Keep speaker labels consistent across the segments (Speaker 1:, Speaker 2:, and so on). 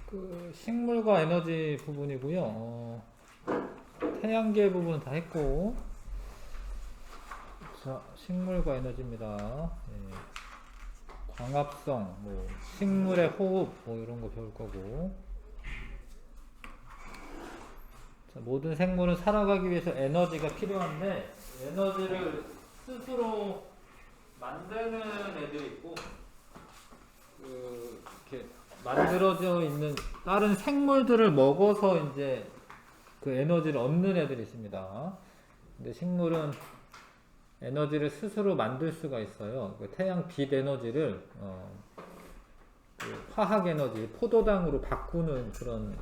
Speaker 1: 그 식물과 에너지 부분이고요. 태양계 부분은 다 했고, 자, 식물과 에너지입니다. 예, 광합성, 뭐 식물의 호흡, 뭐 이런 거 배울 거고. 자, 모든 생물은 살아가기 위해서 에너지가 필요한데 에너지를 스스로 만드는 애들이 있고, 이렇게 만들어져 있는 다른 생물들을 먹어서 이제 그 에너지를 얻는 애들이 있습니다. 근데 식물은 에너지를 스스로 만들 수가 있어요. 그 태양 빛 에너지를 그 화학 에너지, 포도당으로 바꾸는 그런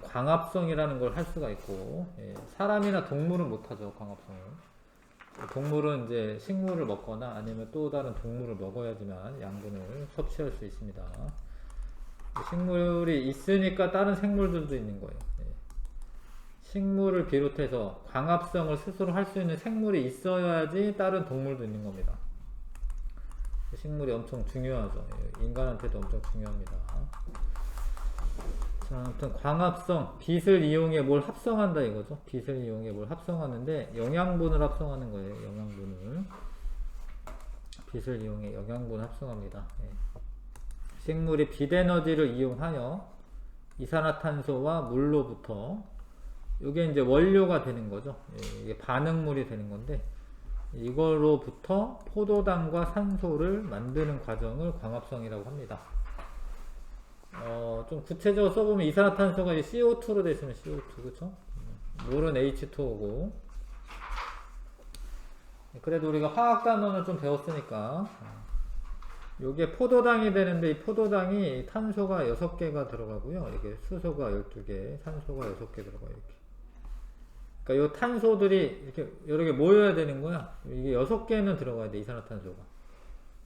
Speaker 1: 광합성이라는 걸 할 수가 있고, 예, 사람이나 동물은 못하죠, 광합성을. 동물은 이제 식물을 먹거나 아니면 또 다른 동물을 먹어야지만 양분을 섭취할 수 있습니다. 식물이 있으니까 다른 생물들도 있는 거예요. 예. 식물을 비롯해서 광합성을 스스로 할 수 있는 생물이 있어야지 다른 동물도 있는 겁니다. 식물이 엄청 중요하죠. 예. 인간한테도 엄청 중요합니다. 자, 아무튼 광합성, 빛을 이용해 뭘 합성한다 이거죠. 빛을 이용해 뭘 합성하는데 영양분을 합성하는 거예요. 영양분을. 빛을 이용해 영양분을 합성합니다. 예. 식물이 빛 에너지를 이용하여 이산화탄소와 물로부터 이게 이제 원료가 되는 거죠. 예, 이게 반응물이 되는 건데 이거로부터 포도당과 산소를 만드는 과정을 광합성이라고 합니다. 좀 구체적으로 써보면 이산화탄소가 CO2로 되어 있으면 CO2, 그쵸? 물은 H2O고. 그래도 우리가 화학 단원을 좀 배웠으니까, 요게 포도당이 되는데, 이 포도당이 탄소가 6개가 들어가고요. 이게 수소가 12개, 산소가 6개 들어가요, 이렇게. 그러니까 요 탄소들이 이렇게 여러 개 모여야 되는 거야. 이게 6개는 들어가야 돼, 이산화탄소가.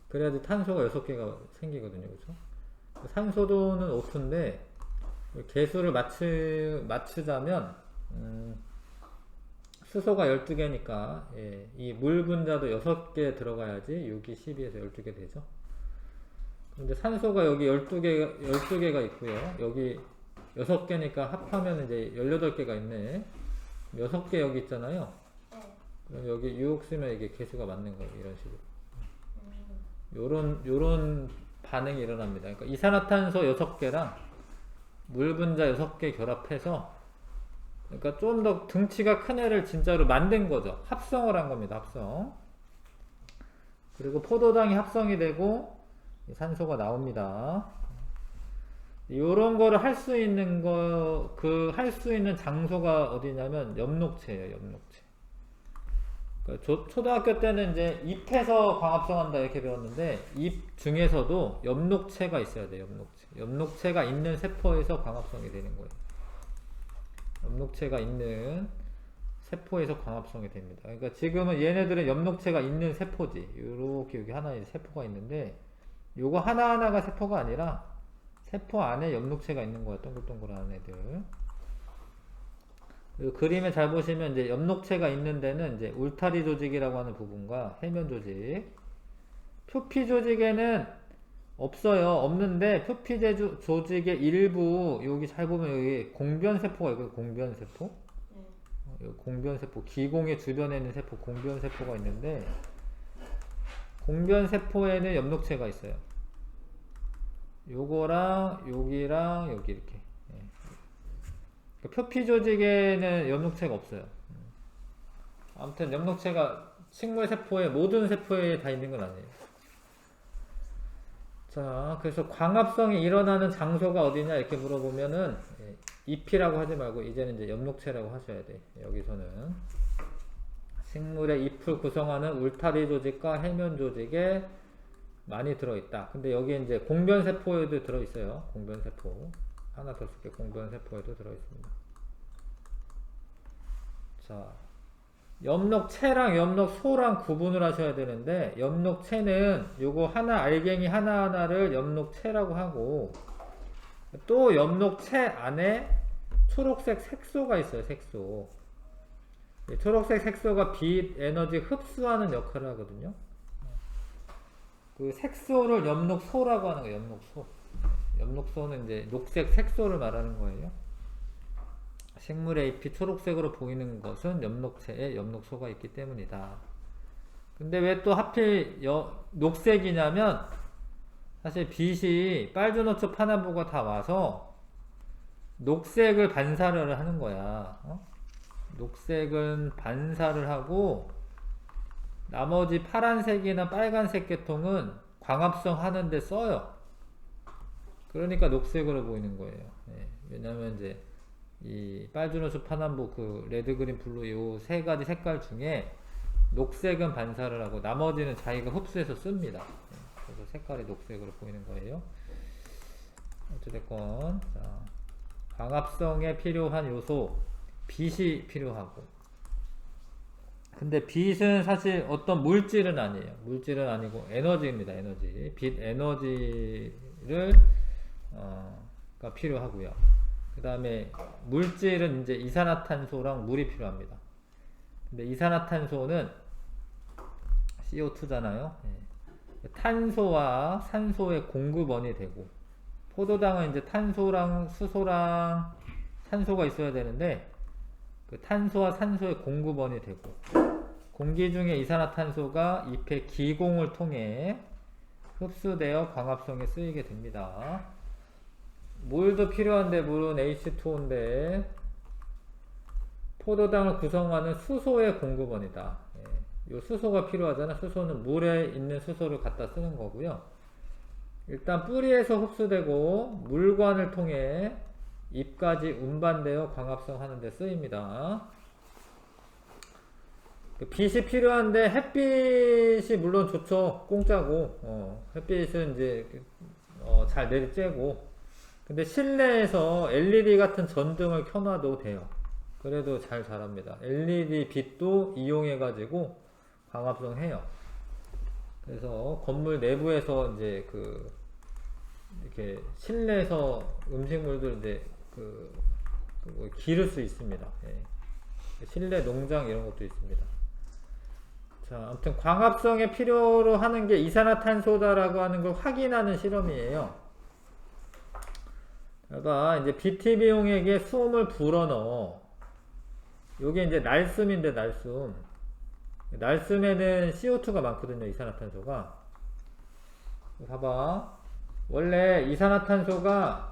Speaker 1: 그래야지 탄소가 6개가 생기거든요, 그쵸? 산소도는 O2인데 개수를 맞추자면 수소가 12개니까 예, 이 물 분자도 6개 들어가야지 6이 12에서 12개 되죠. 근데 산소가 여기 12개가 있고요. 여기 6개니까 합하면 이제 18개가 있네. 6개 여기 있잖아요. 그럼 여기 6 쓰면 이게 개수가 맞는 거예요. 이런 식으로. 요런 반응이 일어납니다. 그러니까 이산화탄소 6개랑 물 분자 6개 결합해서, 그러니까 좀 더 등치가 큰 애를 진짜로 만든 거죠. 합성을 한 겁니다. 합성. 그리고 포도당이 합성이 되고 산소가 나옵니다. 요런 거를 할 수 있는 할 수 있는 장소가 어디냐면 엽록체예요. 엽록체. 초등학교 때는 이제 잎에서 광합성한다 이렇게 배웠는데 잎 중에서도 엽록체가 있어야 돼요. 엽록체가 있는 세포에서 광합성이 되는 거예요. 엽록체가 있는 세포에서 광합성이 됩니다. 그러니까 지금은 얘네들은 엽록체가 있는 세포지. 이렇게 여기 하나의 세포가 있는데 요거 하나하나가 세포가 아니라 세포 안에 엽록체가 있는 거야. 동글동글한 애들. 그림에 잘 보시면 이제 엽록체가 있는 데는 이제 울타리 조직이라고 하는 부분과 해면 조직, 표피 조직에는 없어요. 없는데 표피 조직의 일부, 여기 잘 보면 여기 공변세포가 있고요. 공변세포. 공변세포, 기공의 주변에 있는 세포, 공변세포가 있는데 공변세포에는 엽록체가 있어요. 요거랑 여기랑 여기 이렇게. 표피 조직에는 엽록체가 없어요. 아무튼 엽록체가 식물 세포의 모든 세포에 다 있는 건 아니에요. 자, 그래서 광합성이 일어나는 장소가 어디냐 이렇게 물어보면은 잎이라고 하지 말고 이제는 이제 엽록체라고 하셔야 돼. 여기서는 식물의 잎을 구성하는 울타리 조직과 해면 조직에 많이 들어있다. 근데 여기 이제 공변세포에도 들어있어요. 공변세포. 하나 더 쓸게. 공변세포에도 들어있습니다. 자, 엽록체랑 엽록소랑 구분을 하셔야 되는데 엽록체는 요거 알갱이 하나하나를 엽록체라고 하고 또 엽록체 안에 초록색 색소가 있어요. 색소. 초록색 색소가 빛 에너지 흡수하는 역할을 하거든요. 그 색소를 엽록소라고 하는 거예요. 엽록소. 엽록소는 이제 녹색 색소를 말하는 거예요. 식물의 잎이 초록색으로 보이는 것은 엽록체에 엽록소가 있기 때문이다. 근데 왜 또 하필 녹색이냐면 사실 빛이 빨주노초 파남보가 다 와서 녹색을 반사를 하는 거야. 녹색은 반사를 하고 나머지 파란색이나 빨간색 계통은 광합성 하는데 써요. 그러니까 녹색으로 보이는 거예요. 네. 왜냐면 이제 이 빨주노초 파남보 그 레드 그린 블루 요 세 가지 색깔 중에 녹색은 반사를 하고 나머지는 자기가 흡수해서 씁니다. 네. 그래서 색깔이 녹색으로 보이는 거예요. 어찌됐건 자, 광합성에 필요한 요소 빛이 필요하고, 근데 빛은 사실 어떤 물질은 아니에요. 물질은 아니고 에너지입니다. 에너지. 빛 에너지를 가 필요하고요. 그 다음에 물질은 이제 이산화탄소랑 물이 필요합니다. 근데 이산화탄소는 CO2잖아요. 탄소와 산소의 공급원이 되고, 포도당은 이제 탄소랑 수소랑 산소가 있어야 되는데 그 탄소와 산소의 공급원이 되고, 공기 중에 이산화탄소가 잎의 기공을 통해 흡수되어 광합성에 쓰이게 됩니다. 물도 필요한데 물은 H2O인데 포도당을 구성하는 수소의 공급원이다. 이 수소가 필요하잖아. 수소는 물에 있는 수소를 갖다 쓰는 거고요. 일단 뿌리에서 흡수되고 물관을 통해 잎까지 운반되어 광합성 하는 데 쓰입니다. 빛이 필요한데 햇빛이 물론 좋죠. 공짜고 햇빛은 이제 잘 내리쬐고, 근데 실내에서 LED 같은 전등을 켜놔도 돼요. 그래도 잘 자랍니다. LED 빛도 이용해 가지고 광합성 해요. 그래서 건물 내부에서 이제 이렇게 실내에서 음식물들 이제 뭐 기를 수 있습니다. 예. 실내 농장 이런 것도 있습니다. 자, 아무튼 광합성에 필요로 하는 게 이산화탄소다라고 하는 걸 확인하는 실험이에요. 그러니까 이제 BTB용액에 수음을 불어넣어. 요게 이제 날숨인데 날숨. 날숨에는 CO2가 많거든요. 이산화탄소가. 봐봐. 원래 이산화탄소가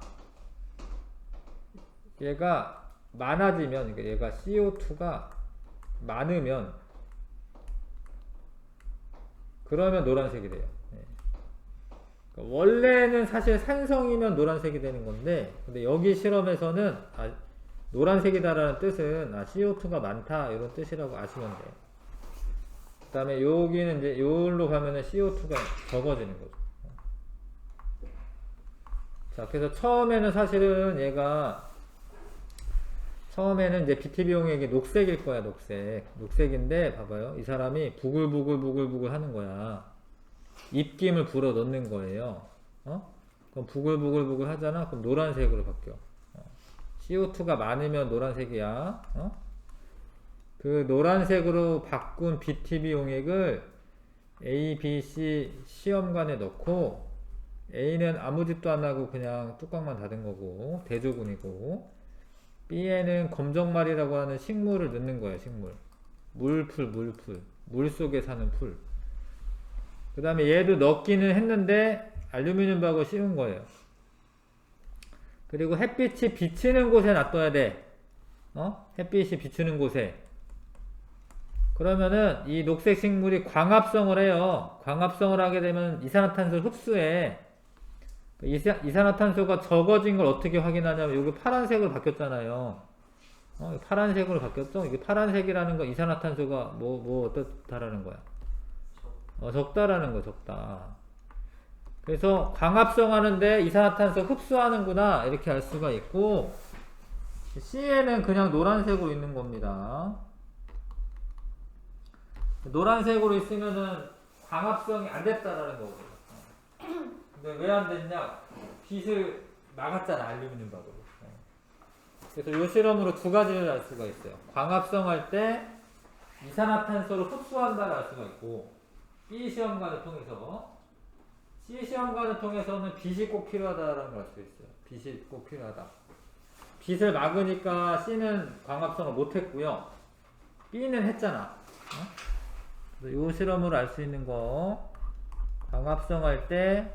Speaker 1: 얘가 많아지면, 그러니까 얘가 CO2가 많으면 그러면 노란색이 돼요. 그러니까 원래는 사실 산성이면 노란색이 되는 건데, 근데 여기 실험에서는 노란색이다라는 뜻은 CO2가 많다 이런 뜻이라고 아시면 돼요. 그 다음에 여기는 이제 여기로 가면은 CO2가 적어지는 거죠. 자, 그래서 처음에는 사실은 얘가 처음에는 이제 BTB용액이 녹색일 거야. 녹색인데 봐봐요. 이 사람이 부글부글 하는 거야. 입김을 불어 넣는 거예요. 그럼 부글부글 하잖아. 그럼 노란색으로 바뀌어. CO2가 많으면 노란색이야. 그 노란색으로 바꾼 BTB용액을 A, B, C 시험관에 넣고, A는 아무 짓도 안 하고 그냥 뚜껑만 닫은 거고 대조군이고, B에는 검정말이라고 하는 식물을 넣는 거예요. 식물. 물풀. 물 속에 사는 풀. 그 다음에 얘도 넣기는 했는데 알루미늄 박을 씌운 거예요. 그리고 햇빛이 비치는 곳에 놔둬야 돼. 햇빛이 비추는 곳에. 그러면은 이 녹색 식물이 광합성을 해요. 광합성을 하게 되면 이산화탄소를 흡수해. 이산화탄소가 적어진 걸 어떻게 확인하냐면 여기 파란색으로 바뀌었잖아요. 파란색으로 바뀌었죠? 이게 파란색이라는 건 이산화탄소가 뭐 어떻다라는 거야? 적다라는 거, 적다. 그래서 광합성 하는데 이산화탄소 흡수하는구나 이렇게 알 수가 있고, C에는 그냥 노란색으로 있는 겁니다. 노란색으로 있으면은 광합성이 안 됐다라는 거거든요. 근데 왜 안 됐냐? 빛을 막았잖아, 알루미늄 박으로. 그래서 이 실험으로 두 가지를 알 수가 있어요. 광합성 할 때 이산화탄소를 흡수한다를 알 수가 있고, B 시험관을 통해서 C 시험관을 통해서는 빛이 꼭 필요하다라는 걸 알 수 있어요. 빛이 꼭 필요하다. 빛을 막으니까 C는 광합성을 못했고요. B는 했잖아. 이 실험으로 알 수 있는 거, 광합성할 때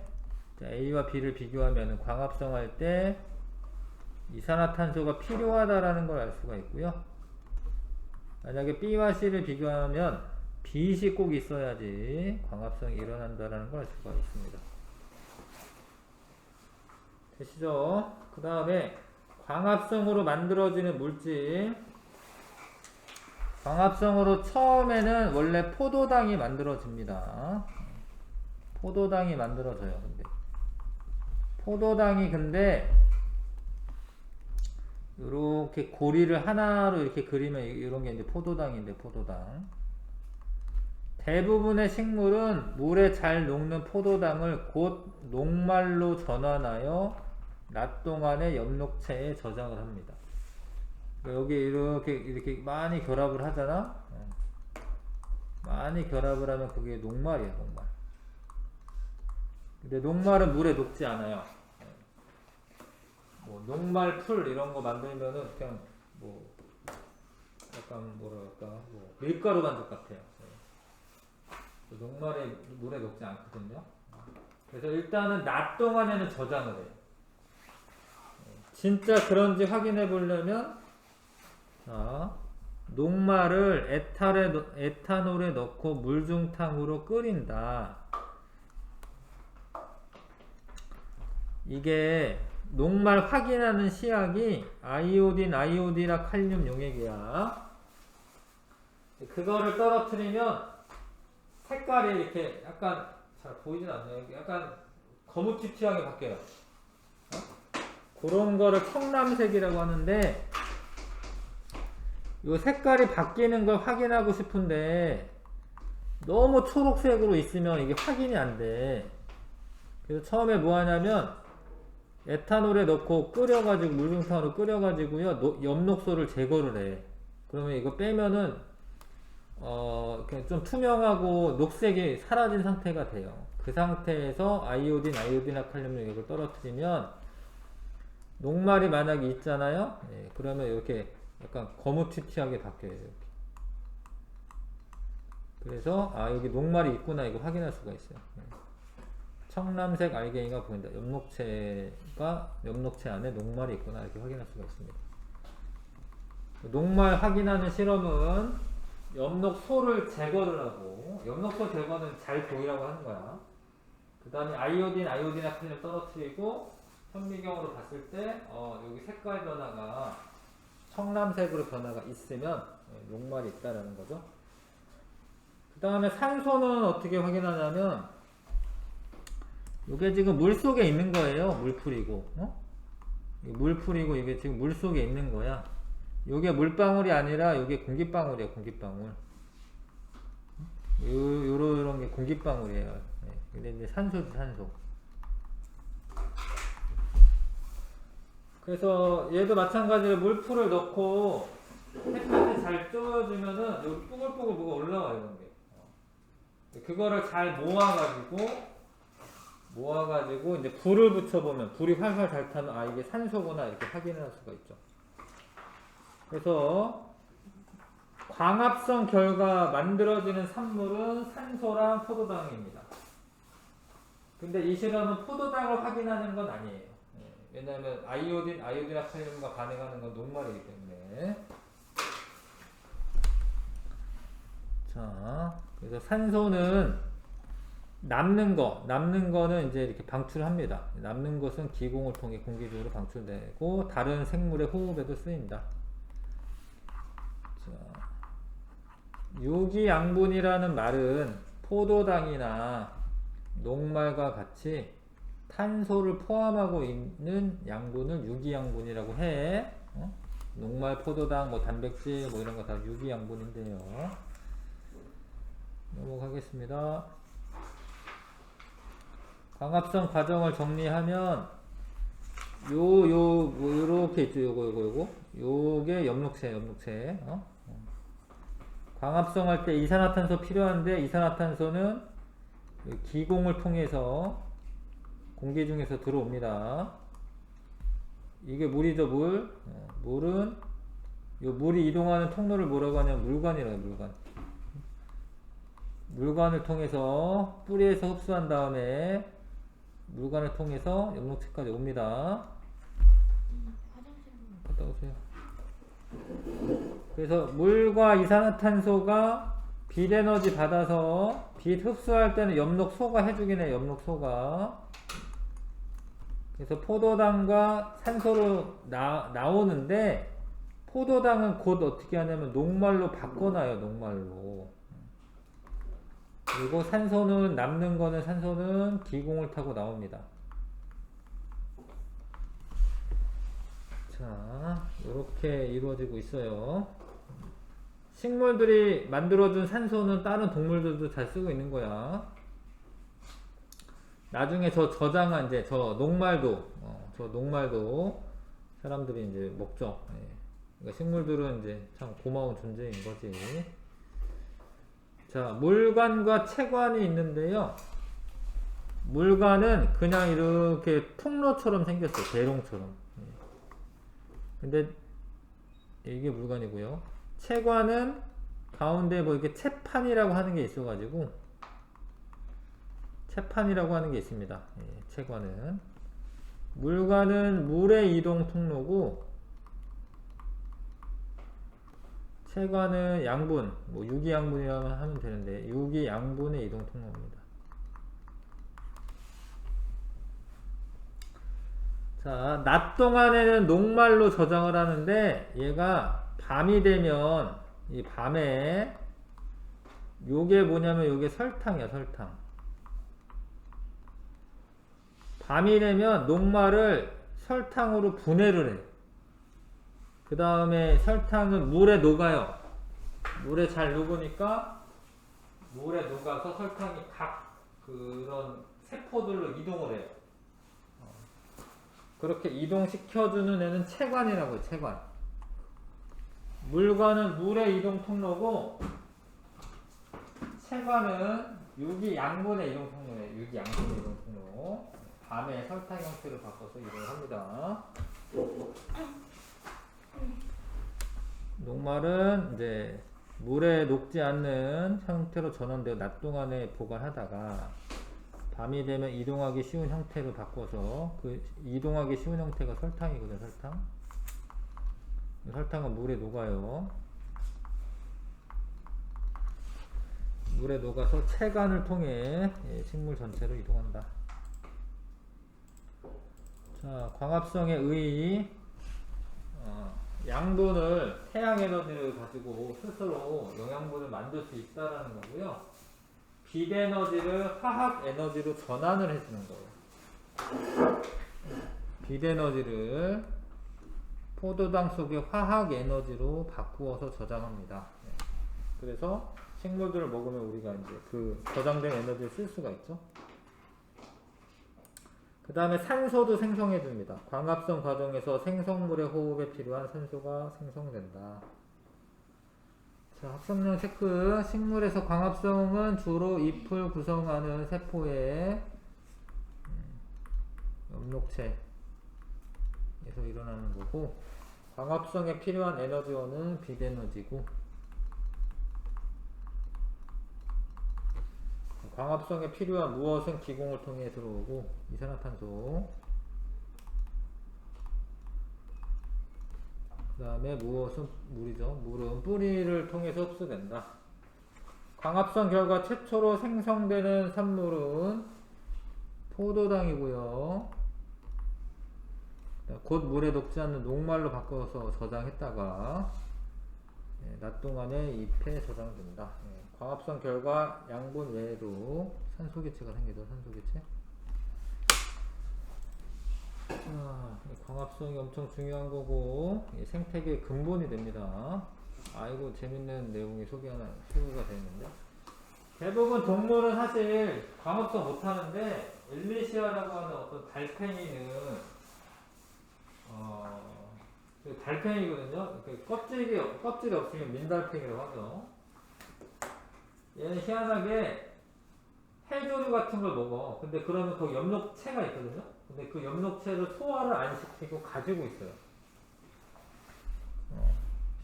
Speaker 1: A와 B를 비교하면 광합성할 때 이산화탄소가 필요하다라는 걸 알 수가 있고요. 만약에 B와 C를 비교하면 빛이 꼭 있어야지 광합성이 일어난다라는 걸 알 수가 있습니다. 되시죠? 그 다음에 광합성으로 만들어지는 물질, 광합성으로 처음에는 원래 포도당이 만들어집니다. 포도당이 만들어져요. 근데 포도당이 근데 이렇게 고리를 하나로 이렇게 그리면 이런 게 이제 포도당인데, 포도당. 대부분의 식물은 물에 잘 녹는 포도당을 곧 녹말로 전환하여 낮 동안에 엽록체에 저장을 합니다. 여기 이렇게 많이 결합을 하잖아. 많이 결합을 하면 그게 녹말이야, 녹말. 근데 녹말은 물에 녹지 않아요. 뭐 녹말 풀 이런 거 만들면은 그냥 뭐 약간 뭐랄까 뭐 밀가루 반죽 같아요. 녹말이 물에 녹지 않거든요. 그래서 일단은 낮 동안에는 저장을 해요. 진짜 그런지 확인해 보려면, 자, 녹말을 에탄올에 넣고 물중탕으로 끓인다. 이게 녹말 확인하는 시약이 아이오딘이나 칼륨 용액이야. 그거를 떨어뜨리면 색깔이 이렇게 약간 잘 보이진 않네요. 약간 거무튀튀하게 바뀌어요. 그런 거를 청람색이라고 하는데, 이 색깔이 바뀌는 걸 확인하고 싶은데 너무 초록색으로 있으면 이게 확인이 안 돼. 그래서 처음에 뭐 하냐면 에탄올에 넣고 끓여가지고 물중탕으로 끓여가지고요 엽록소를 제거를 해. 그러면 이거 빼면은 그냥 좀 투명하고 녹색이 사라진 상태가 돼요. 그 상태에서 아이오디나 칼륨 용액을 떨어뜨리면 녹말이 만약에 있잖아요. 예, 그러면 이렇게 약간 거무튀튀하게 바뀌어요. 이렇게. 그래서 여기 녹말이 있구나 이거 확인할 수가 있어요. 예. 청람색 알갱이가 보인다. 엽록체 안에 녹말이 있구나 이렇게 확인할 수가 있습니다. 녹말 확인하는 실험은 엽록소를 제거를 하고, 엽록소 제거는 잘 보이라고 하는 거야. 그 다음에 아이오디나 칼륨 떨어뜨리고 현미경으로 봤을 때 여기 색깔 변화가 청람색으로 변화가 있으면 녹말이 있다라는 거죠. 그 다음에 산소는 어떻게 확인하냐면, 이게 지금 물 속에 있는 거예요. 물풀이고, 물풀이고 이게 지금 물 속에 있는 거야. 이게 물방울이 아니라 이게 공기방울이야, 공기방울. 요런 게 공기방울이에요. 네. 근데 이제 산소지, 산소. 그래서 얘도 마찬가지로 물풀을 넣고 햇볕에 잘 쪄주면은 여기 뽀글뽀글 뭐가 올라와요, 이런 게. 그거를 잘 모아가지고 이제 불을 붙여보면 불이 활활 잘 타면 이게 산소구나 이렇게 확인할 수가 있죠. 그래서 광합성 결과 만들어지는 산물은 산소랑 포도당입니다. 근데 이 실험은 포도당을 확인하는 건 아니에요. 왜냐하면 아이오디나 칼륨과 반응하는 건 녹말이기 때문에. 자, 그래서 산소는 남는 거는 이제 이렇게 방출합니다. 남는 것은 기공을 통해 공기중으로 방출되고 다른 생물의 호흡에도 쓰입니다. 자, 유기양분이라는 말은 포도당이나 녹말과 같이 탄소를 포함하고 있는 양분을 유기양분이라고 해. 녹말, 포도당, 뭐 단백질, 뭐 이런 거 다 유기양분인데요. 넘어가겠습니다. 광합성 과정을 정리하면 뭐 요렇게 있죠. 요게 엽록체. 광합성할 때 이산화탄소 필요한데 이산화탄소는 기공을 통해서 공기 중에서 들어옵니다. 이게 물이죠, 물. 물은 요 물이 이동하는 통로를 뭐라고 하냐면 물관이라고 해요, 물관. 물관을 통해서 뿌리에서 흡수한 다음에 물관을 통해서 엽록체까지 옵니다. 갔다 오세요. 그래서 물과 이산화탄소가 빛 에너지 받아서 빛 흡수할 때는 엽록소가 해주긴 해요. 엽록소가. 그래서 포도당과 산소로 나오는데 포도당은 곧 어떻게 하냐면 녹말로 바꿔놔요. 녹말로. 그리고 산소는 남는 거는 산소는 기공을 타고 나옵니다. 자, 이렇게 이루어지고 있어요. 식물들이 만들어준 산소는 다른 동물들도 잘 쓰고 있는 거야. 나중에 저 저장한 이제 저 녹말도 사람들이 이제 먹죠. 예. 그러니까 식물들은 이제 참 고마운 존재인 거지. 자, 물관과 채관이 있는데요. 물관은 그냥 이렇게 통로처럼 생겼어요. 대롱처럼. 예. 근데 이게 물관이고요. 채관은 가운데 뭐 이렇게 채판이라고 하는 게 있어가지고 채판이라고 하는 게 있습니다. 예, 채관은 물관은 물의 이동 통로고 채관은 양분, 뭐 유기양분이라고 하면 되는데 유기양분의 이동 통로입니다. 자, 낮 동안에는 녹말로 저장을 하는데 얘가 밤이 되면 이 밤에 요게 뭐냐면 요게 설탕이야, 설탕. 밤이 되면 녹말을 설탕으로 분해를 해. 그 다음에 설탕은 물에 녹아요. 물에 잘 녹으니까 물에 녹아서 설탕이 각 그런 세포들로 이동을 해요. 그렇게 이동시켜주는 애는 채관이라고 해요. 채관. 물관은 물의 이동 통로고 채관은 유기양분의 이동 통로예요. 유기양분의 이동 통로. 밤에 설탕 형태로 바꿔서 이동을 합니다. 녹말은 이제 물에 녹지 않는 형태로 전환되어 낮 동안에 보관하다가 밤이 되면 이동하기 쉬운 형태로 바꿔서 그 이동하기 쉬운 형태가 설탕이거든요. 설탕. 설탕은 물에 녹아요. 물에 녹아서 채관을 통해 식물 전체로 이동한다. 자, 광합성의 의 양분을 태양 에너지를 가지고 스스로 영양분을 만들 수 있다라는 거고요. 빛 에너지를 화학 에너지로 전환을 해주는 거예요. 빛 에너지를 포도당 속의 화학 에너지로 바꾸어서 저장합니다. 그래서 식물들을 먹으면 우리가 이제 그 저장된 에너지를 쓸 수가 있죠. 그 다음에 산소도 생성해 줍니다. 광합성 과정에서 생성물의 호흡에 필요한 산소가 생성된다. 자, 합성량 체크. 식물에서 광합성은 주로 잎을 구성하는 세포의 엽록체에서 일어나는 거고, 광합성에 필요한 에너지원은 빛 에너지고, 광합성에 필요한 무엇은 기공을 통해 들어오고, 이산화탄소. 그 다음에 무엇은 물이죠. 물은 뿌리를 통해서 흡수된다. 광합성 결과 최초로 생성되는 산물은 포도당이고요. 곧 물에 녹지 않는 녹말로 바꿔서 저장했다가 낮 동안에 잎에 저장된다. 광합성 결과 양분 외에도 산소기체가 생기죠. 산소기체. 광합성이 엄청 중요한 거고 생태계의 근본이 됩니다. 아이고 재밌는 내용이 소개가 되는데, 대부분 동물은 사실 광합성 못하는데 엘리시아라고 하는 어떤 달팽이는 달팽이거든요. 껍질이 없으면 민달팽이라고 하죠. 얘는 희한하게 헬조류 같은 걸 먹어. 근데 그러면 거기 엽록체가 있거든요. 근데 그 엽록체를 소화를 안 시키고 가지고 있어요.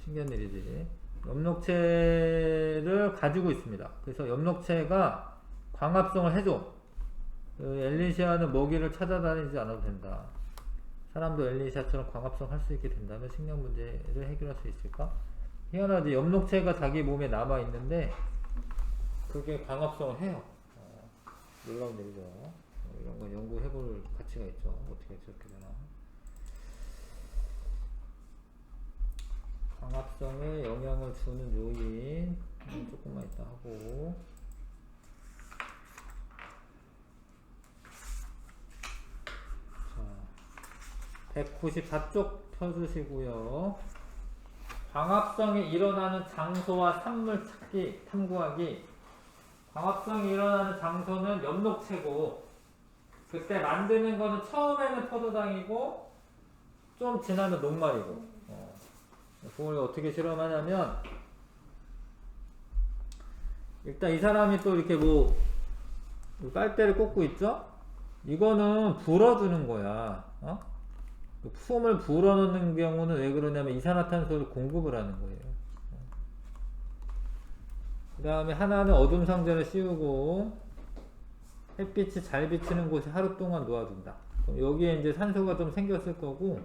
Speaker 1: 신기한 일이지. 엽록체를 가지고 있습니다. 그래서 엽록체가 광합성을 해줘. 엘리시아는 먹이를 찾아다니지 않아도 된다. 사람도 엘리시아처럼 광합성 할 수 있게 된다면 식량 문제를 해결할 수 있을까? 희한하지. 엽록체가 자기 몸에 남아 있는데 그게 광합성을 해요. 놀라운 일이죠. 이런 건 연구해볼 가치가 있죠. 어떻게 저렇게 되나. 광합성에 영향을 주는 요인 조금만 이따 하고. 자, 194쪽 펴주시고요. 광합성이 일어나는 장소와 산물 찾기, 탐구하기. 광합성이 일어나는 장소는 엽록체고, 그때 만드는 거는 처음에는 포도당이고 좀 지나면 녹말이고. 그걸 어떻게 실험하냐면, 일단 이 사람이 또 이렇게 뭐 빨대를 꽂고 있죠? 이거는 불어주는 거야. 솜을 불어넣는 경우는 왜 그러냐면 이산화탄소를 공급을 하는 거예요. 그 다음에 하나는 어둠 상자를 씌우고 햇빛이 잘 비치는 곳에 하루 동안 놓아준다. 그럼 여기에 이제 산소가 좀 생겼을 거고,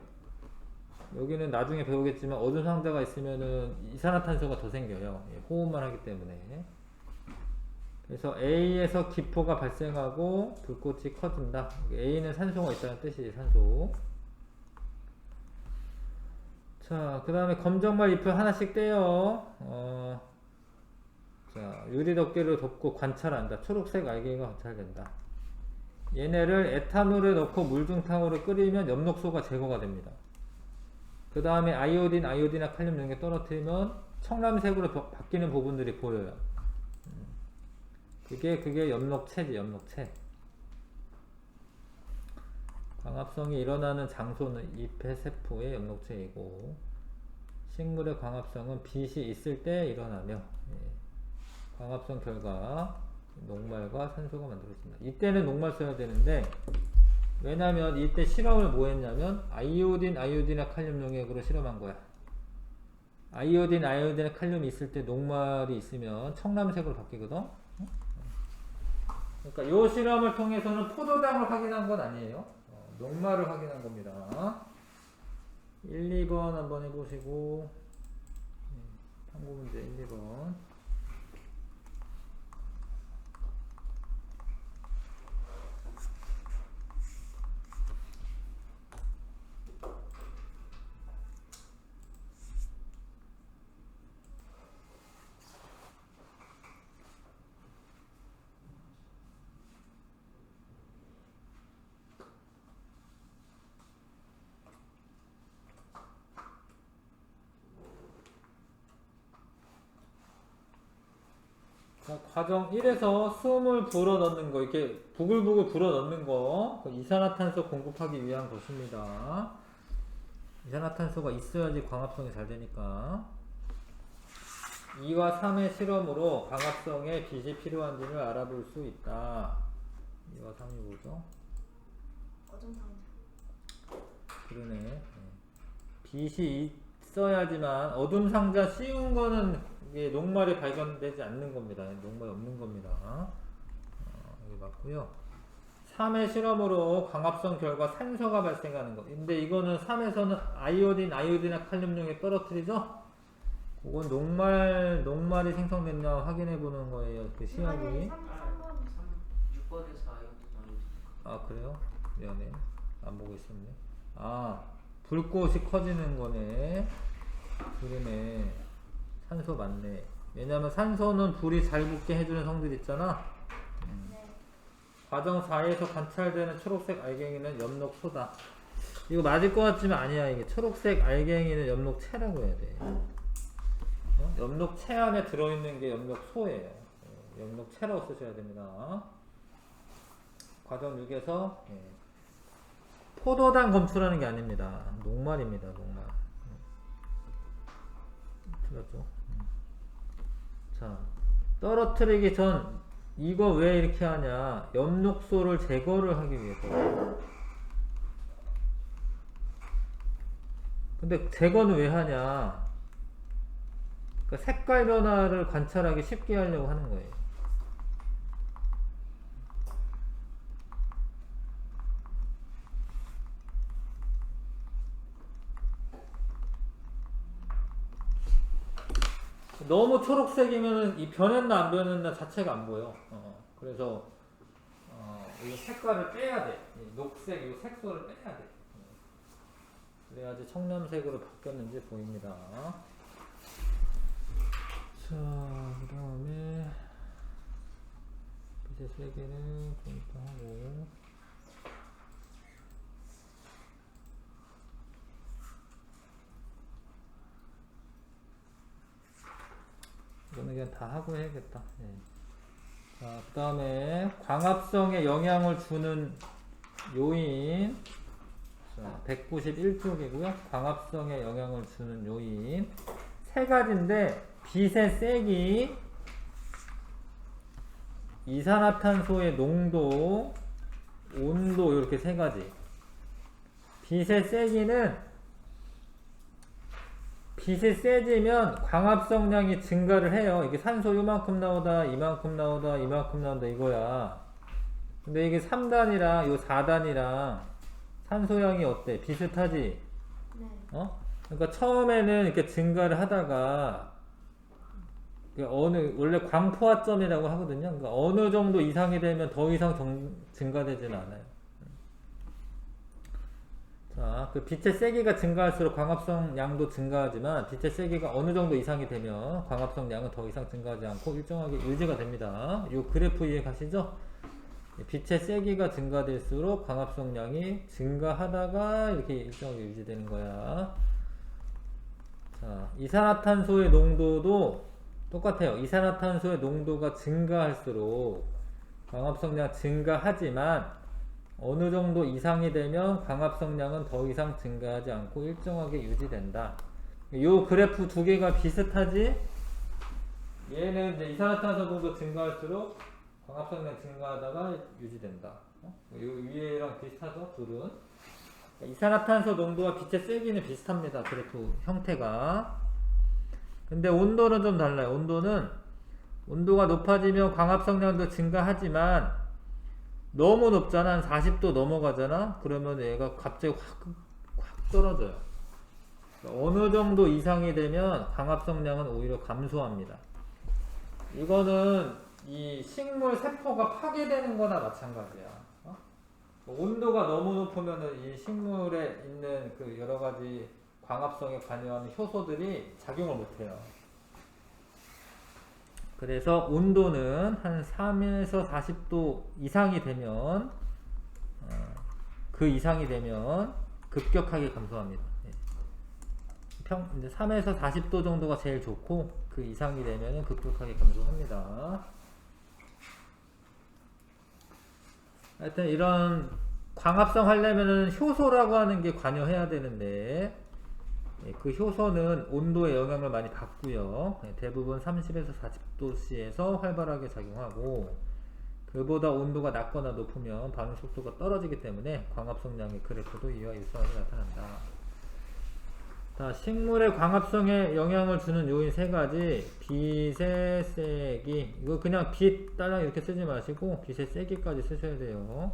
Speaker 1: 여기는 나중에 배우겠지만 어둠 상자가 있으면은 이산화탄소가 더 생겨요. 호흡만 하기 때문에. 그래서 A에서 기포가 발생하고 불꽃이 커진다. A는 산소가 있다는 뜻이지, 산소. 자, 그 다음에 검정말 잎을 하나씩 떼어 자, 유리 덮개를 덮고 관찰한다. 초록색 알갱이가 관찰된다. 얘네를 에탄올에 넣고 물중탕으로 끓이면 엽록소가 제거가 됩니다. 그 다음에 아이오딘이나 칼륨 이런 게 떨어뜨리면 청람색으로 바뀌는 부분들이 보여요. 그게 엽록체지, 엽록체. 광합성이 일어나는 장소는 잎의 세포의 엽록체이고, 식물의 광합성은 빛이 있을 때 일어나며, 광합성 결과 녹말과 산소가 만들어집니다. 이때는 녹말 써야 되는데, 왜냐면 이때 실험을 뭐 했냐면 아이오딘이나 칼륨 용액으로 실험한 거야. 아이오딘이나 칼륨이 있을 때 녹말이 있으면 청람색으로 바뀌거든. 그러니까 요 실험을 통해서는 포도당을 확인한 건 아니에요. 녹말을 확인한 겁니다. 1, 2번 한번 해보시고, 탐구 문제 1, 2번. 과정 1에서 숨을 불어 넣는 거, 이렇게 부글부글 불어 넣는 거, 이산화탄소 공급하기 위한 것입니다. 이산화탄소가 있어야지 광합성이 잘 되니까. 2와 3의 실험으로 광합성에 빛이 필요한지를 알아볼 수 있다. 2와 3이 뭐죠?
Speaker 2: 어둠 상자.
Speaker 1: 그러네. 빛이 있어야지만, 어둠 상자 씌운 거는 이게 녹말이 발견되지 않는 겁니다. 녹말이 없는 겁니다. 여기 맞고요. 3의 실험으로 광합성 결과 산소가 발생하는 거. 근데 이거는 3에서는 아이오딘이나 칼륨 용액 떨어뜨리죠? 그건 녹말이 생성됐냐 확인해 보는 거예요. 그 시험이.
Speaker 2: 6번에서
Speaker 1: 아, 그래요? 미안해. 안 보고 있었네. 아, 불꽃이 커지는 거네. 그러네. 산소 맞네. 왜냐면 산소는 불이 잘 붙게 해주는 성질 있잖아.
Speaker 2: 네.
Speaker 1: 과정 4에서 관찰되는 초록색 알갱이는 엽록소다. 이거 맞을 것 같지만 아니야. 이게 초록색 알갱이는 엽록체라고 해야 돼. 엽록체 안에 들어있는 게 엽록소예요. 엽록체라고 쓰셔야 됩니다. 과정 6에서 포도당 검출하는 게 아닙니다. 녹말입니다. 녹말. 틀렸죠? 자, 떨어뜨리기 전 이거 왜 이렇게 하냐? 엽록소를 제거를 하기 위해서. 근데 제거는 왜 하냐? 그러니까 색깔 변화를 관찰하기 쉽게 하려고 하는 거예요. 너무 초록색이면 이 변했나 안 변했나 자체가 안 보여. 그래서 이 색깔을 빼야 돼. 이 녹색 이 색소를 빼야 돼. 그래야지 청렴색으로 바뀌었는지 보입니다. 자, 그 다음에 빛의 세계는 포인트하고, 이거는 그냥 다 하고 해야겠다. 예. 자, 그 다음에 광합성에 영향을 주는 요인. 자, 191쪽이고요. 광합성에 영향을 주는 요인 세 가지인데, 빛의 세기, 이산화탄소의 농도, 온도, 이렇게 세 가지. 빛의 세기는 빛이 세지면 광합성량이 증가를 해요. 이게 산소 요만큼 나오다, 이만큼 나오다, 이만큼 나온다 이거야. 근데 이게 3단이랑 요 4단이랑 산소량이 어때? 비슷하지?
Speaker 2: 네.
Speaker 1: 그러니까 처음에는 이렇게 증가를 하다가 원래 광포화점이라고 하거든요. 그러니까 어느 정도 이상이 되면 더 이상 증가되지는 않아요. 자, 그 빛의 세기가 증가할수록 광합성 양도 증가하지만 빛의 세기가 어느 정도 이상이 되면 광합성 양은 더 이상 증가하지 않고 일정하게 유지가 됩니다. 이 그래프 이해 가시죠? 빛의 세기가 증가될수록 광합성 양이 증가하다가 이렇게 일정하게 유지되는 거야. 자, 이산화탄소의 농도도 똑같아요. 이산화탄소의 농도가 증가할수록 광합성량 증가하지만 어느 정도 이상이 되면 광합성량은 더 이상 증가하지 않고 일정하게 유지된다. 이 그래프 두 개가 비슷하지? 얘는 이제 이산화탄소 농도 증가할수록 광합성량 증가하다가 유지된다. 이 위에랑 비슷하죠? 둘은. 이산화탄소 농도와 빛의 세기는 비슷합니다. 그래프 형태가. 근데 온도는 좀 달라요. 온도가 높아지면 광합성량도 증가하지만 너무 높잖아. 한 40도 넘어가잖아. 그러면 얘가 갑자기 확 떨어져요. 어느 정도 이상이 되면 광합성량은 오히려 감소합니다. 이거는 이 식물 세포가 파괴되는 거나 마찬가지야. 온도가 너무 높으면은 이 식물에 있는 그 여러 가지 광합성에 관여하는 효소들이 작용을 못해요. 그래서 온도는 한 3에서 40도 이상이 되면 그 이상이 되면 급격하게 감소합니다. 이제 3에서 40도 정도가 제일 좋고 그 이상이 되면 급격하게 감소합니다. 하여튼 이런 광합성 하려면은 효소라고 하는 게 관여해야 되는데 그 효소는 온도에 영향을 많이 받고요. 대부분 30에서 40도씨에서 활발하게 작용하고 그보다 온도가 낮거나 높으면 반응 속도가 떨어지기 때문에 광합성량의 그래프도 이와 유사하게 나타난다. 자, 식물의 광합성에 영향을 주는 요인 세 가지. 빛의 세기. 이거 그냥 빛 딸랑 이렇게 쓰지 마시고 빛의 세기까지 쓰셔야 돼요.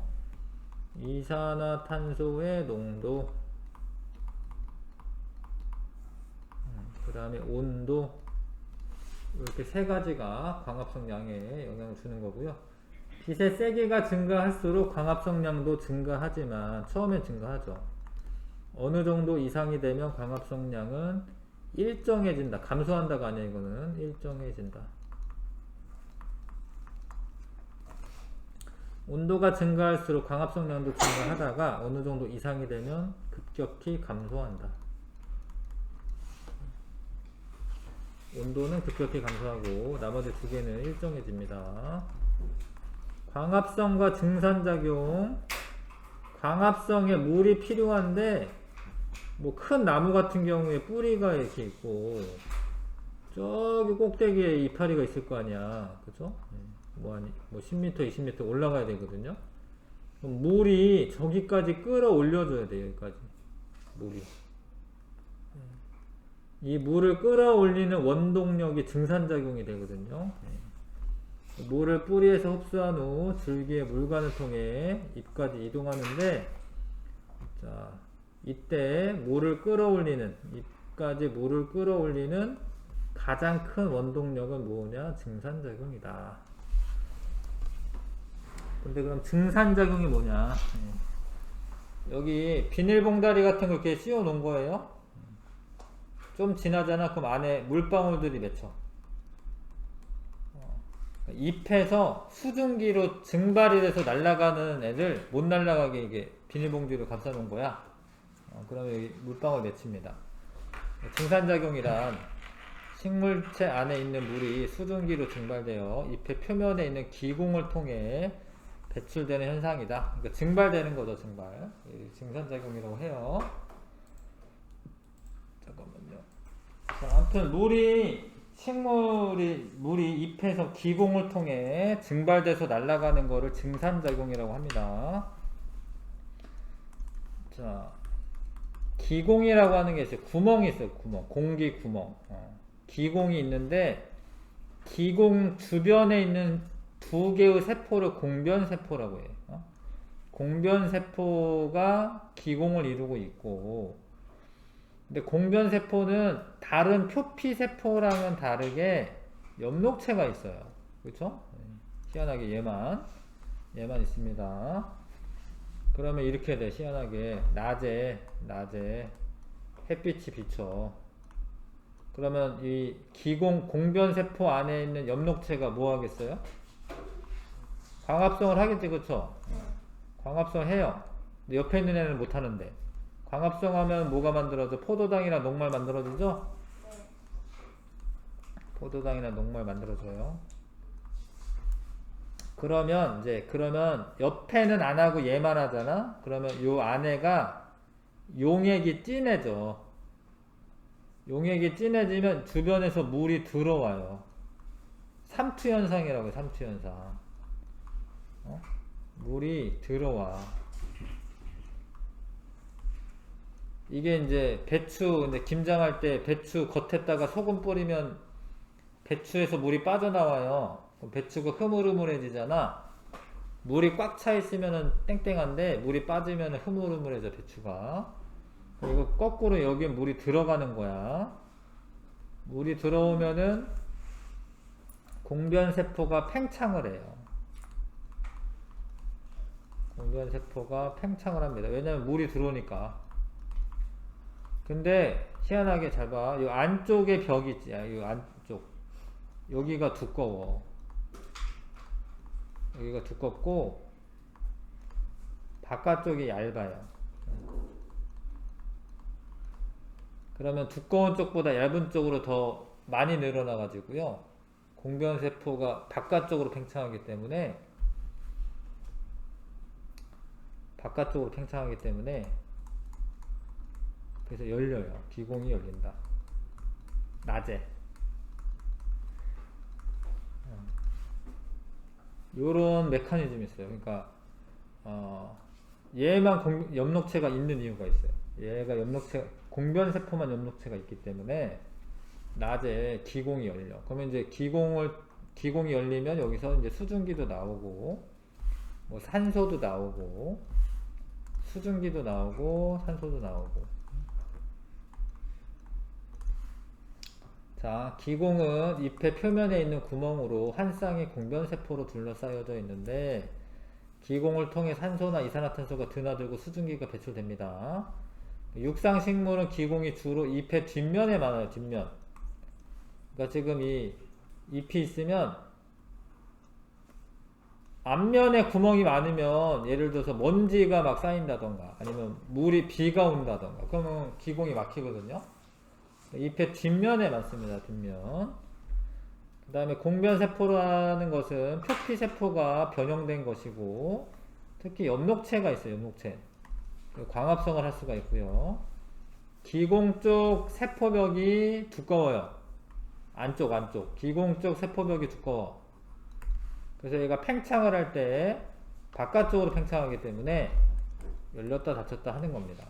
Speaker 1: 이산화탄소의 농도, 그 다음에 온도, 이렇게 세 가지가 광합성량에 영향을 주는 거고요. 빛의 세기가 증가할수록 광합성량도 증가하지만 처음엔 증가하죠. 어느 정도 이상이 되면 광합성량은 일정해진다. 감소한다가 아니야. 이거는 일정해진다. 온도가 증가할수록 광합성량도 증가하다가 어느 정도 이상이 되면 급격히 감소한다. 온도는 급격히 감소하고 나머지 두 개는 일정해집니다. 광합성과 증산작용. 광합성에 물이 필요한데 뭐 큰 나무 같은 경우에 뿌리가 이렇게 있고 저기 꼭대기에 이파리가 있을 거 아니야. 그죠? 뭐 10m, 20m 올라가야 되거든요. 그럼 물이 저기까지 끌어올려줘야 돼요. 여기까지 물이. 이 물을 끌어올리는 원동력이 증산작용이 되거든요. 물을 뿌리에서 흡수한 후 줄기의 물관을 통해 잎까지 이동하는데, 자, 이때 물을 끌어올리는, 잎까지 물을 끌어올리는 가장 큰 원동력은 뭐냐? 증산작용이다. 근데 그럼 증산작용이 뭐냐? 여기 비닐봉다리 같은 거 이렇게 씌워 놓은 거예요. 좀 지나잖아. 그럼 안에 물방울들이 맺혀. 잎에서 수증기로 증발이 돼서 날아가는 애들 못 날아가게 이게 비닐봉지로 감싸 놓은 거야. 그러면 여기 물방울 맺힙니다. 증산작용이란 식물체 안에 있는 물이 수증기로 증발되어 잎의 표면에 있는 기공을 통해 배출되는 현상이다. 그러니까 증발되는 거죠, 증발. 증산작용이라고 해요. 잠깐만요. 자, 아무튼 물이 잎에서 기공을 통해 증발돼서 날아가는 거를 증산작용이라고 합니다. 자, 기공이라고 하는 게 있어요. 구멍이 있어요. 공기 구멍. 기공이 있는데 기공 주변에 있는 두 개의 세포를 공변세포라고 해요. 공변세포가 기공을 이루고 있고, 근데 공변세포는 다른 표피세포랑은 다르게 엽록체가 있어요. 그렇죠? 희한하게 얘만 있습니다. 그러면 이렇게 돼. 희한하게 낮에 햇빛이 비쳐. 그러면 이 공변세포 안에 있는 엽록체가 뭐 하겠어요? 광합성을 하겠지, 그쵸? 광합성 해요. 근데 옆에 있는 애는 못 하는데. 광합성 하면 뭐가 만들어져? 포도당이나 녹말 만들어지죠? 포도당이나 녹말 만들어져요. 그러면 옆에는 안 하고 얘만 하잖아? 그러면 요 안에가 용액이 진해져. 용액이 진해지면 주변에서 물이 들어와요. 삼투현상이라고 해요, 삼투현상. 물이 들어와. 이게 이제 근데 김장할 때 배추 겉에다가 소금 뿌리면 배추에서 물이 빠져나와요. 그럼 배추가 흐물흐물해지잖아. 물이 꽉 차 있으면은 땡땡한데 물이 빠지면 흐물흐물해져, 배추가. 그리고 거꾸로 여기에 물이 들어가는 거야. 물이 들어오면은 공변세포가 팽창을 해요. 공변세포가 팽창을 합니다. 왜냐면 물이 들어오니까. 근데 희한하게 잘 봐. 이 안쪽에 벽이 있지. 이 안쪽. 여기가 두꺼워. 여기가 두껍고 바깥쪽이 얇아요. 그러면 두꺼운 쪽보다 얇은 쪽으로 더 많이 늘어나 가지고요. 공변세포가 바깥쪽으로 팽창하기 때문에 그래서 열려요. 기공이 열린다. 낮에. 요런 메커니즘이 있어요. 그러니까 얘만 엽록체가 있는 이유가 있어요. 얘가 공변세포만 엽록체가 있기 때문에 낮에 기공이 열려. 그러면 이제 기공이 열리면 여기서 이제 수증기도 나오고, 뭐 산소도 나오고, 수증기도 나오고, 산소도 나오고. 자, 기공은 잎의 표면에 있는 구멍으로 한 쌍의 공변세포로 둘러싸여져 있는데, 기공을 통해 산소나 이산화탄소가 드나들고 수증기가 배출됩니다. 육상식물은 기공이 주로 잎의 뒷면에 많아요. 뒷면. 그러니까 지금 이 잎이 있으면 앞면에 구멍이 많으면, 예를 들어서 먼지가 막 쌓인다던가 아니면 비가 온다던가, 그러면 기공이 막히거든요. 잎의 뒷면에 많습니다. 뒷면. 그 다음에 공변세포라는 것은 표피세포가 변형된 것이고, 특히 엽록체가 있어요. 엽록체. 광합성을 할 수가 있고요. 기공 쪽 세포벽이 두꺼워요. 안쪽. 기공 쪽 세포벽이 두꺼워. 그래서 얘가 팽창을 할 때 바깥쪽으로 팽창하기 때문에 열렸다 닫혔다 하는 겁니다.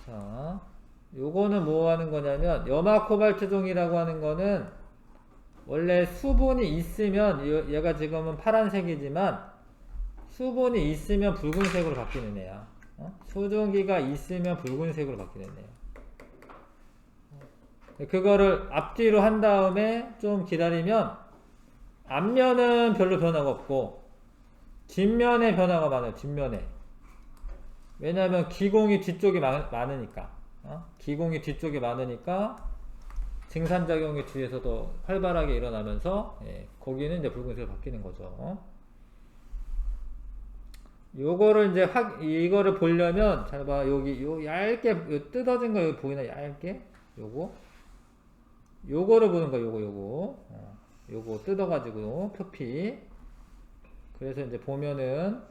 Speaker 1: 자, 요거는 뭐 하는 거냐면 염화 코발트종이라고 하는 거는 원래 수분이 있으면 얘가 지금은 파란색이지만 수분이 있으면 붉은색으로 바뀌는 애야. 수증기가 있으면 붉은색으로 바뀌는 애야. 그거를 앞뒤로 한 다음에 좀 기다리면 앞면은 별로 변화가 없고 뒷면에 변화가 많아요. 뒷면에. 왜냐하면 기공이 뒤쪽에 많으니까. 기공이 뒤쪽에 많으니까 증산작용이 뒤에서 더 활발하게 일어나면서 거기는 이제 붉은색으로 바뀌는 거죠. 요거를 이제 이거를 보려면 잘 봐. 여기 요 얇게 요 뜯어진 거 여기 보이나? 얇게 요거를 보는 거야. 요거 뜯어가지고 표피. 그래서 이제 보면은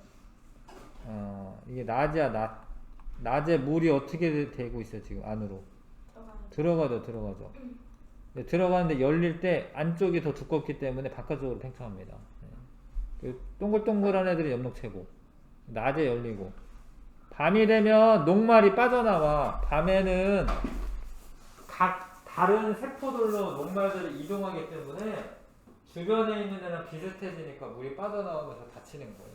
Speaker 1: 이게 낮이야. 낮에 물이 어떻게 되고 있어요 지금 안으로? 들어가죠. 들어가는데 열릴 때 안쪽이 더 두껍기 때문에 바깥쪽으로 팽창합니다. 동글동글한 애들이 엽록체고 낮에 열리고 밤이 되면 녹말이 빠져나와. 밤에는 각 다른 세포들로 녹말들이 이동하기 때문에 주변에 있는 애랑 비슷해지니까 물이 빠져나오면서 닫히는 거예요.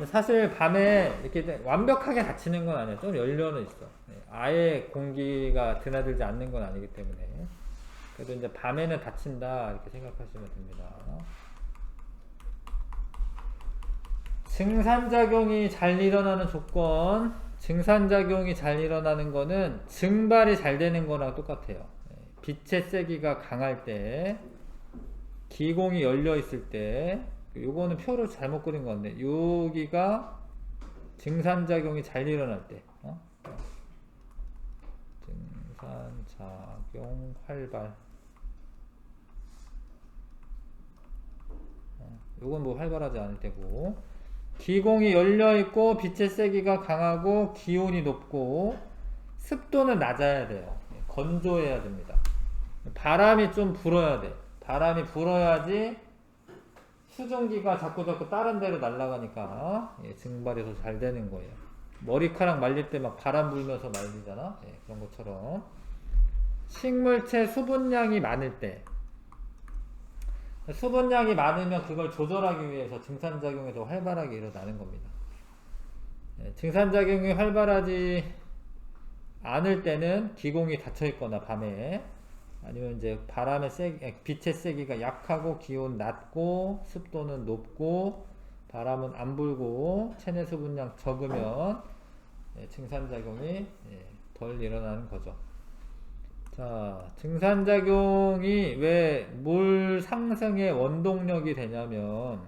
Speaker 1: 사실 밤에 이렇게 완벽하게 닫히는 건 아니에요. 좀 열려는 있어. 아예 공기가 드나들지 않는 건 아니기 때문에. 그래도 이제 밤에는 닫힌다 이렇게 생각하시면 됩니다. 증산작용이 잘 일어나는 조건. 증산작용이 잘 일어나는 거는 증발이 잘 되는 거랑 똑같아요. 빛의 세기가 강할 때, 기공이 열려 있을 때, 요거는 표를 잘못 그린 건데, 여기가 증산작용이 잘 일어날 때, 증산작용 활발. 요건 뭐 활발하지 않을 때고, 기공이 열려있고 빛의 세기가 강하고 기온이 높고 습도는 낮아야 돼요. 건조해야 됩니다. 바람이 좀 불어야 돼. 바람이 불어야지 수증기가 자꾸 다른 데로 날아가니까 증발이 더 잘 되는 거예요. 머리카락 말릴 때 막 바람 불면서 말리잖아. 그런 것처럼 식물체 수분량이 많을 때, 수분량이 많으면 그걸 조절하기 위해서 증산작용이 더 활발하게 일어나는 겁니다. 증산작용이 활발하지 않을 때는 기공이 닫혀 있거나 밤에, 아니면 이제 빛의 세기가 약하고 기온 낮고 습도는 높고 바람은 안 불고 체내 수분량 적으면 증산작용이 덜 일어나는 거죠. 자, 증산작용이 왜 물 상승의 원동력이 되냐면,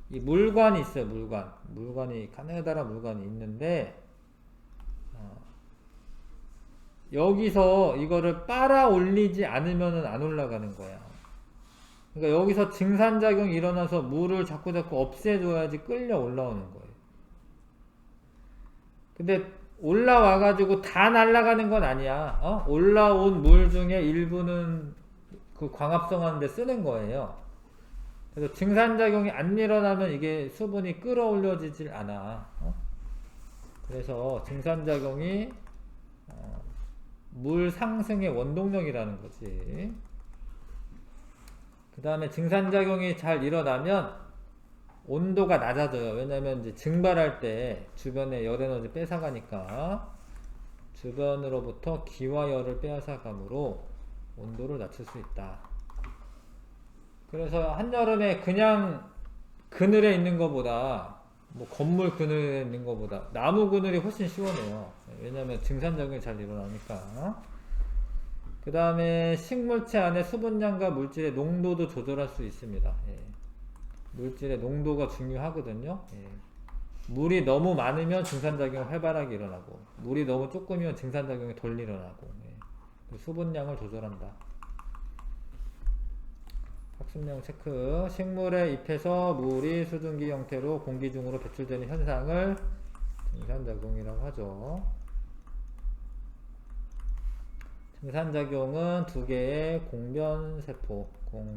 Speaker 1: 이 물관이 있어요. 물관이 가느다란 물관이 있는데, 여기서 이거를 빨아 올리지 않으면 안 올라가는 거야. 그러니까 여기서 증산작용이 일어나서 물을 자꾸 없애줘야지 끌려 올라오는 거예요. 근데 올라와가지고 다 날아가는 건 아니야. 올라온 물 중에 일부는 그 광합성하는 데 쓰는 거예요. 그래서 증산작용이 안 일어나면 이게 수분이 끌어올려지질 않아. 그래서 증산작용이 물 상승의 원동력이라는 거지. 그 다음에 증산작용이 잘 일어나면 온도가 낮아져요. 왜냐면 이제 증발할 때 주변에 열 에너지 뺏어가니까 주변으로부터 기와 열을 빼앗아가므로 온도를 낮출 수 있다. 그래서 한여름에 그냥 그늘에 있는 것보다, 뭐 건물 그늘에 있는 것보다 나무 그늘이 훨씬 시원해요. 왜냐면 증산작용이 잘 일어나니까. 그 다음에 식물체 안에 수분량과 물질의 농도도 조절할 수 있습니다. 물질의 농도가 중요하거든요. 물이 너무 많으면 증산작용이 활발하게 일어나고, 물이 너무 조금이면 증산작용이 덜 일어나고, 수분량을 조절한다. 학습용 체크. 식물의 잎에서 물이 수증기 형태로 공기 중으로 배출되는 현상을 증산작용이라고 하죠. 증산작용은 두 개의 공변세포가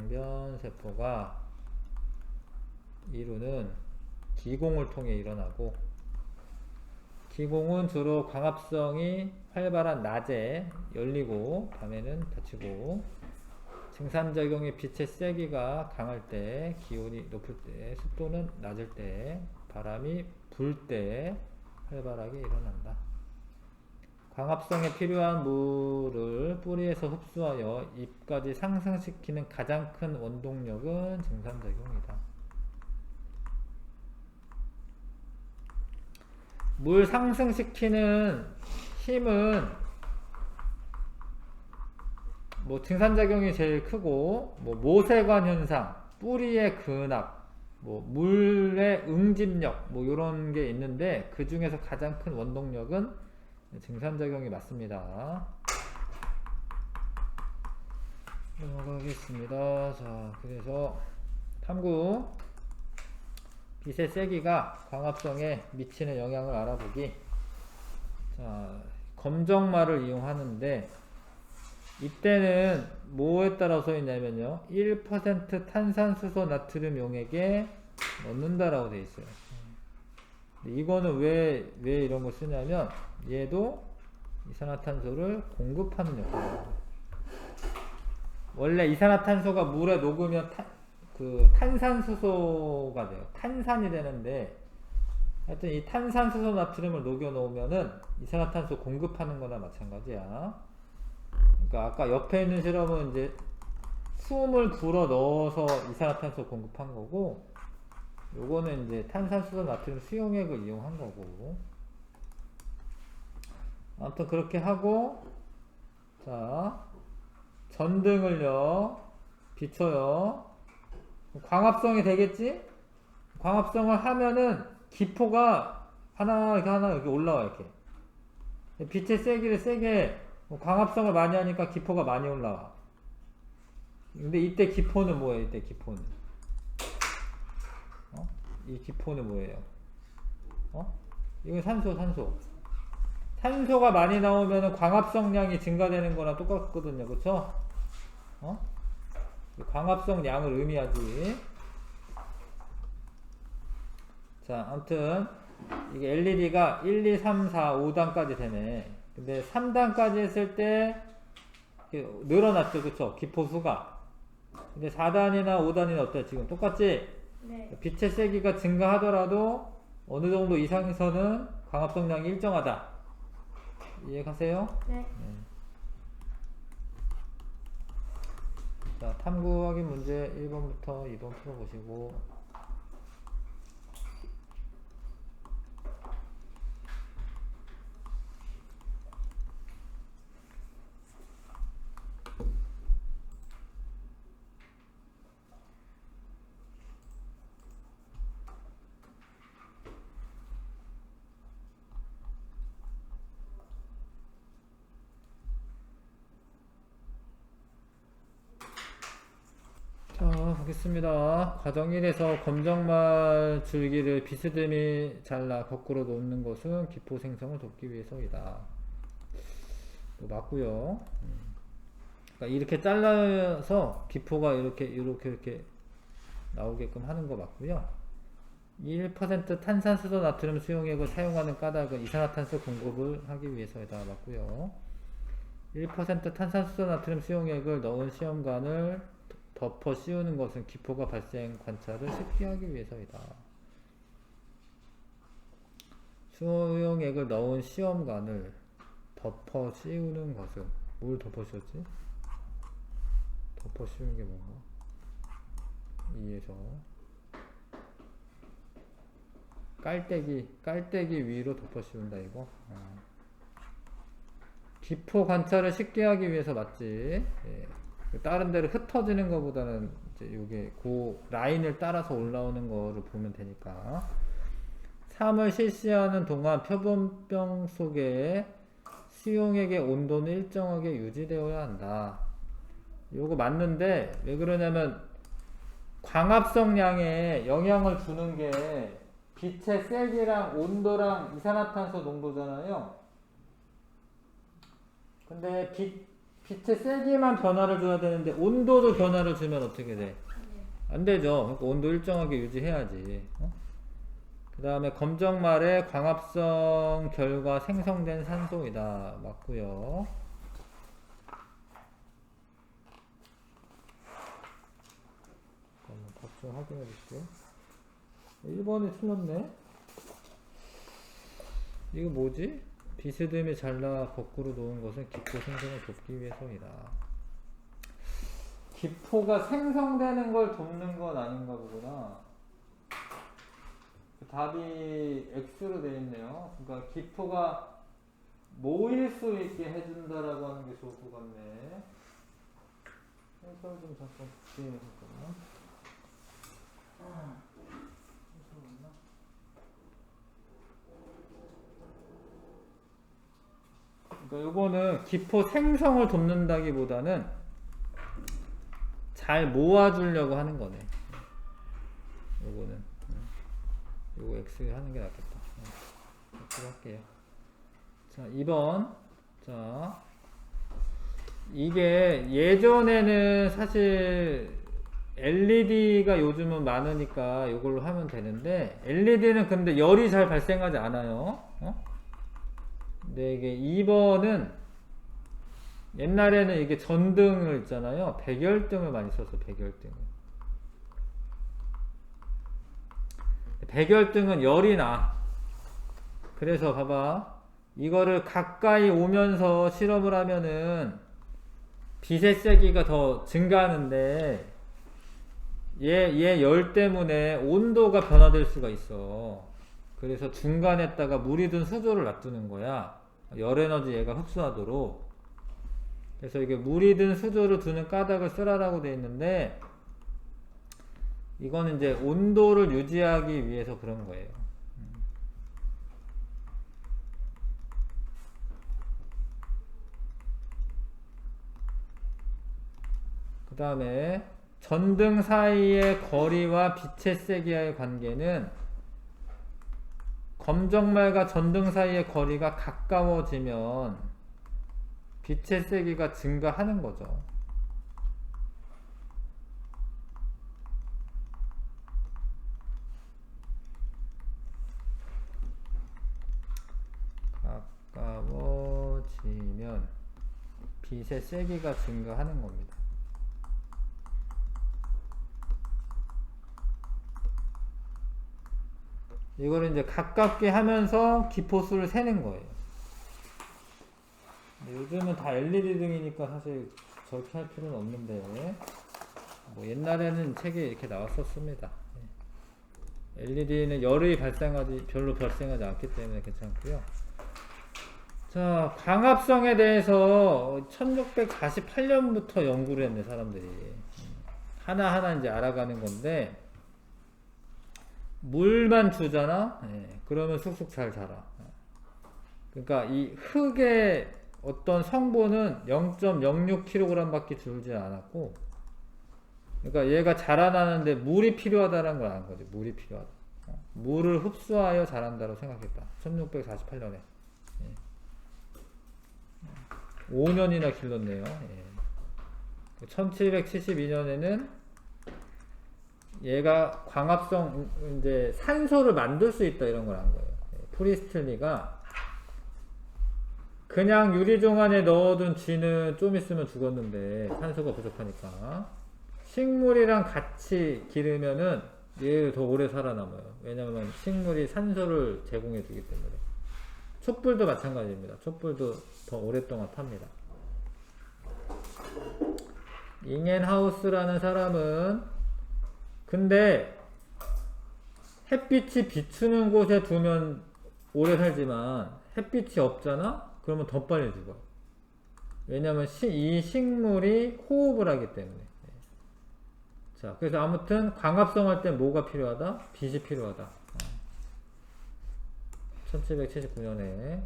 Speaker 1: 이루는 기공을 통해 일어나고, 기공은 주로 광합성이 활발한 낮에 열리고 밤에는 닫히고, 증산작용의 빛의 세기가 강할 때, 기온이 높을 때, 습도는 낮을 때, 바람이 불 때 활발하게 일어난다. 광합성에 필요한 물을 뿌리에서 흡수하여 잎까지 상승시키는 가장 큰 원동력은 증산작용이다. 물 상승시키는 힘은 뭐 증산작용이 제일 크고, 뭐 모세관 현상, 뿌리의 근압, 뭐 물의 응집력, 뭐 이런 게 있는데 그 중에서 가장 큰 원동력은 증산작용이 맞습니다. 넘어가겠습니다. 자, 그래서 탐구 빛의 세기가 광합성에 미치는 영향을 알아보기. 자, 검정말을 이용하는데 이때는 뭐에 따라 써 있냐면요, 1% 탄산수소 나트륨 용액에 넣는다라고 되어 있어요. 이거는 왜 이런 거 쓰냐면, 얘도 이산화탄소를 공급하는 역할이에요. 원래 이산화탄소가 물에 녹으면 탄산수소가 돼요. 탄산이 되는데, 하여튼 이 탄산수소 나트륨을 녹여 놓으면은 이산화탄소 공급하는 거나 마찬가지야. 그러니까 아까 옆에 있는 실험은 이제 숨을 불어 넣어서 이산화탄소 공급한 거고, 요거는 이제 탄산수소 나트륨 수용액을 이용한 거고. 아무튼 그렇게 하고, 자, 전등을요 비춰요. 광합성이 되겠지? 광합성을 하면은 기포가 하나 이렇게 올라와. 이렇게 빛의 세기를 세게, 광합성을 많이 하니까 기포가 많이 올라와. 근데 이때 기포는 뭐예요? 이때 기포는 이 기포는 뭐예요? 이건 산소가 많이 나오면 광합성량이 증가되는 거랑 똑같거든요. 그쵸? 광합성량을 의미하지. 자, 아무튼 이게 LED가 1, 2, 3, 4, 5단까지 되네. 근데 3단까지 했을 때 늘어났죠. 그쵸? 기포수가. 근데 4단이나 5단이나 어때? 지금 똑같지?
Speaker 2: 네.
Speaker 1: 빛의 세기가 증가하더라도 어느 정도 이상에서는 광합성량이 일정하다. 이해가세요?
Speaker 2: 네.
Speaker 1: 자, 탐구 확인 문제 1번부터 2번 풀어보시고. 자, 보겠습니다. 과정 1에서 검정말 줄기를 비스듬히 잘라 거꾸로 놓는 것은 기포 생성을 돕기 위해서이다. 맞고요. 그러니까 이렇게 잘라서 기포가 이렇게 나오게끔 하는 거 맞고요. 1% 탄산수소 나트륨 수용액을 사용하는 까닭은 이산화탄소 공급을 하기 위해서이다. 맞고요. 1% 탄산수소 나트륨 수용액을 넣은 시험관을 덮어 씌우는 것은 기포가 발생 관찰을 쉽게 하기 위해서이다. 수용액을 넣은 시험관을 덮어 씌우는 것은, 뭘 덮어 씌웠지? 덮어 씌우는 게 뭔가? 2에서 깔때기 위로 덮어 씌운다 이거. 기포 관찰을 쉽게 하기 위해서 맞지. 예. 다른 데로 흩어지는 것보다는 이제 요게 그 라인을 따라서 올라오는 거를 보면 되니까. 3을 실시하는 동안 표본병 속에 수용액의 온도는 일정하게 유지되어야 한다. 요거 맞는데 왜 그러냐면 광합성량에 영향을 주는 게 빛의 세기랑 온도랑 이산화탄소 농도잖아요. 근데 빛의 세기만 변화를 줘야 되는데 온도도 변화를 주면 어떻게 돼?
Speaker 2: 네.
Speaker 1: 안 되죠. 그러니까 온도 일정하게 유지해야지. 그 다음에 검정말에 광합성 결과 생성된 산소이다. 맞고요. 잠깐만 답좀 확인해 볼게요. 1번이 틀렸네. 이거 뭐지? 비스듬히 잘라 거꾸로 놓은 것은 기포 생성을 돕기 위해서이다. 기포가 생성되는 걸 돕는 건 아닌가 보구나. 답이 X로 되어 있네요. 그러니까 기포가 모일 수 있게 해준다라고 하는 게 좋을 것 같네. 해설 좀 잠깐 볼게요. 잠깐만. 그러니까 요거는 기포 생성을 돕는다기보다는 잘 모아주려고 하는 거네. 요거는 요거 X 하는 게 낫겠다. X 할게요. 자, 2번. 자, 이게 예전에는 사실 LED가 요즘은 많으니까 이걸로 하면 되는데 LED는 근데 열이 잘 발생하지 않아요. 근데 이게 2번은 옛날에는 이게 전등을 있잖아요. 백열등을 많이 썼어. 백열등을. 백열등은 열이 나. 그래서 봐봐. 이거를 가까이 오면서 실험을 하면은 빛의 세기가 더 증가하는데 얘 열 때문에 온도가 변화될 수가 있어. 그래서 중간에다가 물이 든 수조를 놔두는 거야. 열 에너지 얘가 흡수하도록. 그래서 이게 물이 든 수조를 두는 까닭을 쓰라라고 되어 있는데 이거는 이제 온도를 유지하기 위해서 그런 거예요. 그 다음에 전등 사이의 거리와 빛의 세기와의 관계는 검정말과 전등 사이의 거리가 가까워지면 빛의 세기가 증가하는 거죠. 가까워지면 빛의 세기가 증가하는 겁니다. 이거를 이제 가깝게 하면서 기포수를 세는 거예요. 요즘은 다 LED 등이니까 사실 저렇게 할 필요는 없는데 뭐 옛날에는 책에 이렇게 나왔었습니다. LED는 열이 별로 발생하지 않기 때문에 괜찮고요. 자, 광합성에 대해서 1648년부터 연구를 했네, 사람들이. 하나하나 이제 알아가는 건데, 물만 주잖아? 그러면 쑥쑥 잘 자라. 그러니까 이 흙의 어떤 성분은 0.06kg 밖에 줄지 않았고, 그러니까 얘가 자라나는데 물이 필요하다는 걸 아는 거지. 물이 필요하다. 물을 흡수하여 자란다고 생각했다. 1648년에. 5년이나 길렀네요. 1772년에는 얘가 광합성, 이제 산소를 만들 수 있다 이런 걸 한 거예요. 프리스틀리가 그냥 유리종 안에 넣어둔 쥐는 좀 있으면 죽었는데 산소가 부족하니까 식물이랑 같이 기르면은 얘 더 오래 살아남아요. 왜냐면 식물이 산소를 제공해 주기 때문에. 촛불도 마찬가지입니다. 촛불도 더 오랫동안 탑니다. 잉앤하우스라는 사람은 근데 햇빛이 비추는 곳에 두면 오래 살지만 햇빛이 없잖아? 그러면 더 빨리 죽어. 왜냐면 이 식물이 호흡을 하기 때문에. 자, 그래서 아무튼 광합성 할 때 뭐가 필요하다? 빛이 필요하다. 1779년에.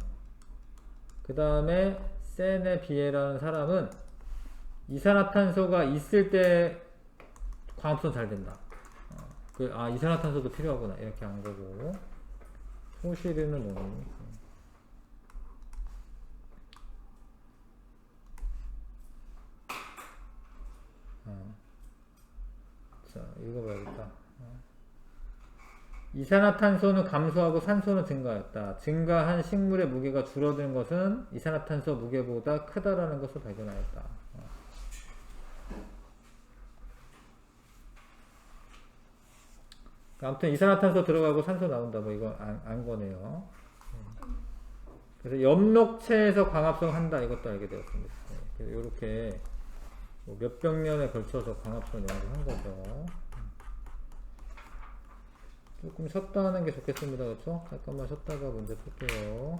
Speaker 1: 그 다음에 세네비에라는 사람은 이산화탄소가 있을 때 광합성 잘 된다. 이산화탄소도 필요하구나. 이렇게 한 거고. 소시르는 뭐니? 자, 읽어봐야겠다. 이산화탄소는 감소하고 산소는 증가했다. 증가한 식물의 무게가 줄어든 것은 이산화탄소 무게보다 크다라는 것을 발견하였다. 아무튼 이산화탄소 들어가고 산소 나온다. 뭐 이건 안 거네요. 그래서 엽록체에서 광합성 한다. 이것도 알게 되었습니다. 그래서 이렇게 몇백 년에 걸쳐서 광합성 연구한 거죠. 조금 쉬었다 하는 게 좋겠습니다. 그렇죠? 잠깐만 쉬었다가 문제 풀게요.